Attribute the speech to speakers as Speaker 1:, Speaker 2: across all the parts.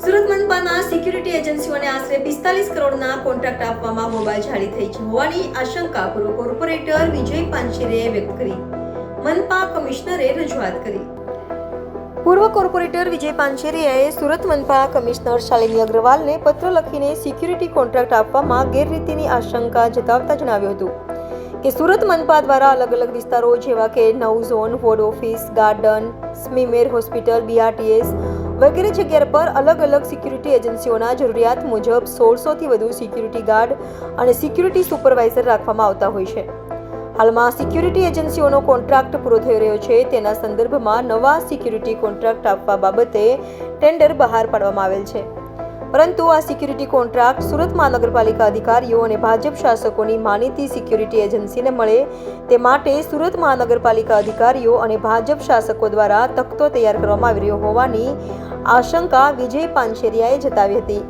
Speaker 1: Surat મનપાના security એજન્સીઓને આશરે 45 કરોડના કોન્ટ્રાક્ટ આપવામાં મોબાઈલઝાળી થઈ છે હોવાની આશંકા પૂર્વ કોર્પોરેટર વિજય પાંચેરિયાએ વ્યક્ત કરી મનપા કમિશનરે રજૂઆત કરી। પૂર્વ કોર્પોરેટર વિજય પાંચેરિયાએ સુરત મનપા કમિશનર શાલિની અગ્રવાલને પત્ર લખીને સિક્યુરિટી કોન્ટ્રાક્ટ આપવામાં ગેરરીતિની આશંકા જતાવતા જણાવ્યું હતું કે સુરત મનપા દ્વારા અલગ અલગ વિસ્તારો જેવા કે નવ zone, ward office, garden, SMIMER hospital, BRTS વગેરે જગ્યા પર અલગ અલગ સિક્યુરિટી એજન્સીઓના જરૂરિયાત મુજબ 1600થી વધુ સિક્યુરિટી ગાર્ડ અને સિક્યુરિટી સુપરવાઇઝર રાખવામાં આવતા હોય છે। હાલમાં સિક્યુરિટી એજન્સીઓનો કોન્ટ્રાક્ટ પૂરો થઈ રહ્યો છે, તેના સંદર્ભમાં નવા સિક્યુરિટી કોન્ટ્રાક્ટ આપવા બાબતે ટેન્ડર બહાર પાડવામાં આવેલ છે, પરંતુ આ સિક્યુરિટી કોન્ટ્રાક્ટ સુરત મહાનગરપાલિકા અધિકારીઓ અને ભાજપ શાસકોની માનીતી સિક્યુરિટી એજન્સીને મળે તે માટે સુરત મહાનગરપાલિકા અધિકારીઓ અને ભાજપ શાસકો દ્વારા તખ્તો તૈયાર કરવામાં આવી રહ્યો હોવાની આશંકા વિજય પાંચેરિયાએ જતાવી હતી।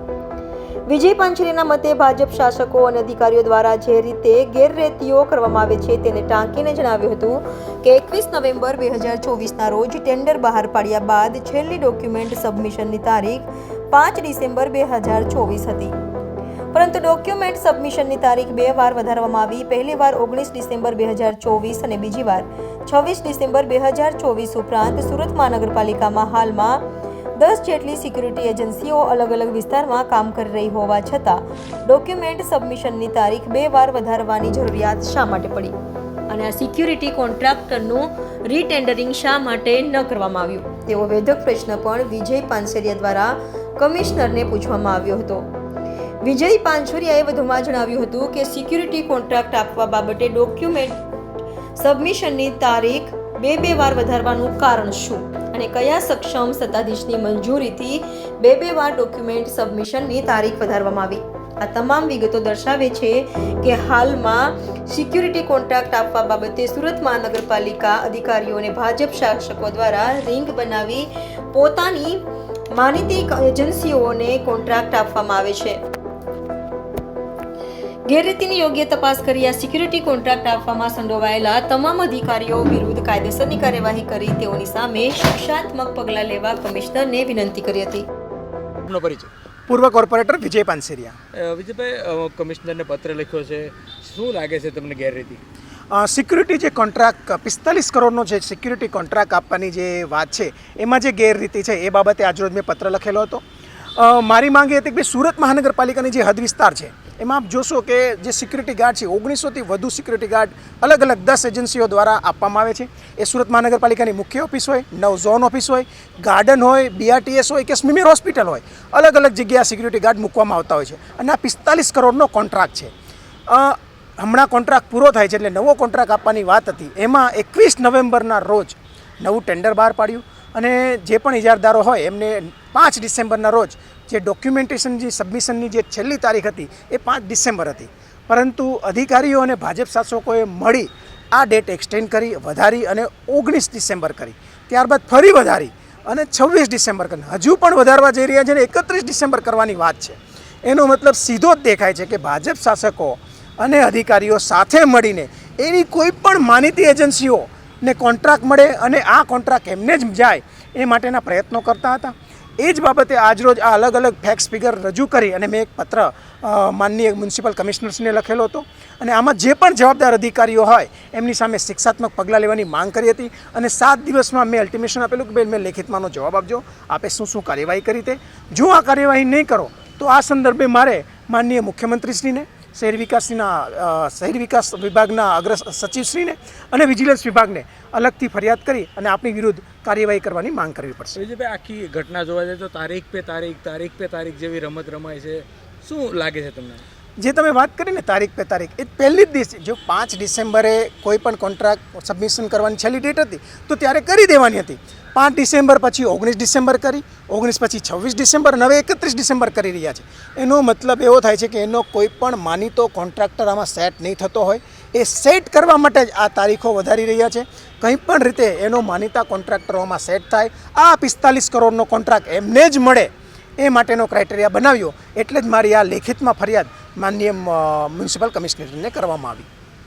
Speaker 1: વિજય પાંચેરિયાના મતે ભાજપ શાસકો અને અધિકારીઓ દ્વારા જે રીતે ગેરરીતિઓ કરવામાં આવે છે તેને ટાંકીને જણાવ્યું હતું કે 21 નવેમ્બર 2024ના રોજ ટેન્ડર બહાર પાડ્યા બાદ છેલ્લી ડોક્યુમેન્ટ સબમિશનની તારીખ 5 ડિસેમ્બર 2024 હતી, પરંતુ ડોક્યુમેન્ટ સબમિશનની તારીખ 2 વાર વધારવામાં આવી। પહેલી વાર 19 ડિસેમ્બર 2024 અને બીજી વાર 26 ડિસેમ્બર 2024 ઉપરાંત સુરત મહાનગરપાલિકામાં હાલમાં 10 જેટલી સિક્યુરિટી એજન્સીઓ અલગ અલગ વિસ્તારમાં કામ કરી રહી હોવા છતાં ડોક્યુમેન્ટ સબમિશનની તારીખ 2 વાર વધારવાની જરૂરિયાત શા માટે પડી અને આ સિક્યુરિટી કોન્ટ્રાક્ટરનું રીટેન્ડરિંગ શા માટે ન કરવામાં આવ્યું તેવો વેધક પ્રશ્ન પણ વિજય પાંચેરિયા દ્વારા કમિશનરને પૂછવામાં આવ્યો હતો। વિજય પાંચેરિયાએ વધુમાં જણાવ્યું હતું કે સિક્યુરિટી કોન્ટ્રાક્ટ આપવા બાબતે ડોક્યુમેન્ટ સબમિશનની તારીખ બે વાર વધારવાનું કારણ શું અને કયા સક્ષમ સત્તાધીશની મંજૂરીથી બે વાર ડોક્યુમેન્ટ સબમિશનની તારીખ વધારવામાં આવી। આ તમામ વિગતો દર્શાવે છે કે હાલમાં સિક્યુરિટી કોન્ટ્રાક્ટ આપવા બાબતે સુરત મહાનગરપાલિકા અધિકારીઓ અને ભાજપ શાસકો દ્વારા રિંગ બનાવી પોતાની માનીતી એજન્સીઓને કોન્ટ્રાક્ટ આપવામાં આવે છે। ગેરરીતિની યોગ્ય તપાસ કરી આ સિક્યુરિટી કોન્ટ્રાક્ટ આપવામાં સંડોવાયેલા તમામ અધિકારીઓ વિરુદ્ધ કાયદેસરની કાર્યવાહી કરી તેઓની સામે શિક્ષાત્મક પગલાં લેવા કમિશનરને વિનંતી કરી હતી।
Speaker 2: પૂર્વ કોર્પોરેટર વિજય પાંચેરિયા।
Speaker 3: વિજયભાઈ, કમિશનરને પત્ર લખ્યો છે, શું લાગે છે તમને ગેરરીતિ?
Speaker 2: સિક્યુરિટી જે કોન્ટ્રાક્ટ 45 કરોડનો જે સિક્યુરિટી કોન્ટ્રાક્ટ આપવાની જે વાત છે એમાં જે ગેરરીતિ છે એ બાબતે આજરોજ મેં પત્ર લખેલો હતો। મારી માંગ એ હતી કે સુરત મહાનગરપાલિકાની જે હદ વિસ્તાર છે એમાં આપ જોશો કે જે સિક્યુરિટી ગાર્ડ છે 1900થી વધુ સિક્યુરિટી ગાર્ડ અલગ અલગ 10 એજન્સીઓ દ્વારા આપવામાં આવે છે। એ સુરત મહાનગરપાલિકાની મુખ્ય ઓફિસ હોય, નવ ઝોન ઓફિસ હોય, ગાર્ડન હોય, BRTS હોય કે સ્મીમેર હોસ્પિટલ હોય, અલગ અલગ જગ્યાએ સિક્યુરિટી ગાર્ડ મૂકવામાં આવતા હોય છે અને આ 45 કરોડનો કોન્ટ્રાક્ટ છે। હમણાં કોન્ટ્રાક્ટ પૂરો થાય છે એટલે નવો કોન્ટ્રાક્ટ આપવાની વાત હતી, એમાં 21 નવેમ્બરના રોજ નવું ટેન્ડર બહાર પાડ્યું અને જે પણ ઇજારદારો હોય એમને 5 ડિસેમ્બરના રોજ જે ડોક્યુમેન્ટેશનની સબમિશનની જે છેલ્લી તારીખ હતી એ 5 ડિસેમ્બર હતી, પરંતુ અધિકારીઓ અને ભાજપ શાસકોએ મળી આ ડેટ એક્સટેન્ડ કરી, વધારી અને 19 ડિસેમ્બર કરી, ત્યારબાદ ફરી વધારી અને 26 ડિસેમ્બર કરી, હજુ પણ વધારવા જઈ રહ્યા છે અને 31 ડિસેમ્બર કરવાની વાત છે। એનો મતલબ સીધો જ દેખાય છે કે ભાજપ શાસકો અને અધિકારીઓ સાથે મળીને એની કોઈ પણ માનીતી એજન્સીઓને કોન્ટ્રાક્ટ મળે અને આ કોન્ટ્રાક્ટ એમને જ જાય એ માટેના પ્રયત્નો કરતા હતા। એ જ બાબતે આજરોજ આ અલગ અલગ ફેક્સ ફિગર રજૂ કરી અને મેં એક પત્ર માનનીય મ્યુનિસિપલ કમિશનર્સને લખેલો હતો અને આમાં જે પણ જવાબદાર અધિકારીઓ હોય એમની સામે શિક્ષાત્મક પગલાં લેવાની માંગ કરી હતી અને 7 દિવસમાં મેં અલ્ટિમેશન આપેલું કે ભાઈ મેં લેખિતમાંનો જવાબ આપજો, આપે શું કાર્યવાહી કરી તે, જો આ કાર્યવાહી નહીં કરો તો આ સંદર્ભે મારે માનનીય મુખ્યમંત્રીશ્રીને, શહેરી વિકાસ વિભાગના અગ્ર સચિવશ્રીને અને વિજિલન્સ વિભાગને અલગથી ફરિયાદ કરી અને આપણી વિરુદ્ધ કાર્યવાહી કરવાની માંગ કરવી પડશે।
Speaker 3: વિજયભાઈ, આખી ઘટના જોવા જાય તો તારીખ પે તારીખ જેવી રમત રમાય છે, શું લાગે છે તમને?
Speaker 2: જે તમે વાત કરી ને તારીખ પે તારીખ, એ પહેલી જ દિવસ જો 5 ડિસેમ્બરે કોઈ પણ કોન્ટ્રાક્ટ સબમિશન કરવાની છેલ્લી ડેટ હતી તો ત્યારે કરી દેવાની હતી। 5 ડિસેમ્બર પછી 19 ડિસેમ્બર કરી, 19 પછી 26 ડિસેમ્બર, હવે 31 ડિસેમ્બર કરી રહ્યા છે। એનો મતલબ એવો થાય છે કે એનો કોઈ પણ માનીતો કોન્ટ્રાક્ટર આમાં સેટ નહીં થતો હોય, એ સેટ કરવા માટે જ આ તારીખો વધારી રહ્યા છે। કંઈ પણ રીતે એનો માનીતા કોન્ટ્રાક્ટરો આમાં સેટ થાય, આ 45 કરોડનો કોન્ટ્રાક્ટ એમને જ મળે એ માટેનો ક્રાઇટેરિયા બનાવ્યો, એટલે જ મારી આ લેખિતમાં ફરિયાદ માનનીય મ્યુનિસિપલ કમિશનરને કરવામાં આવી।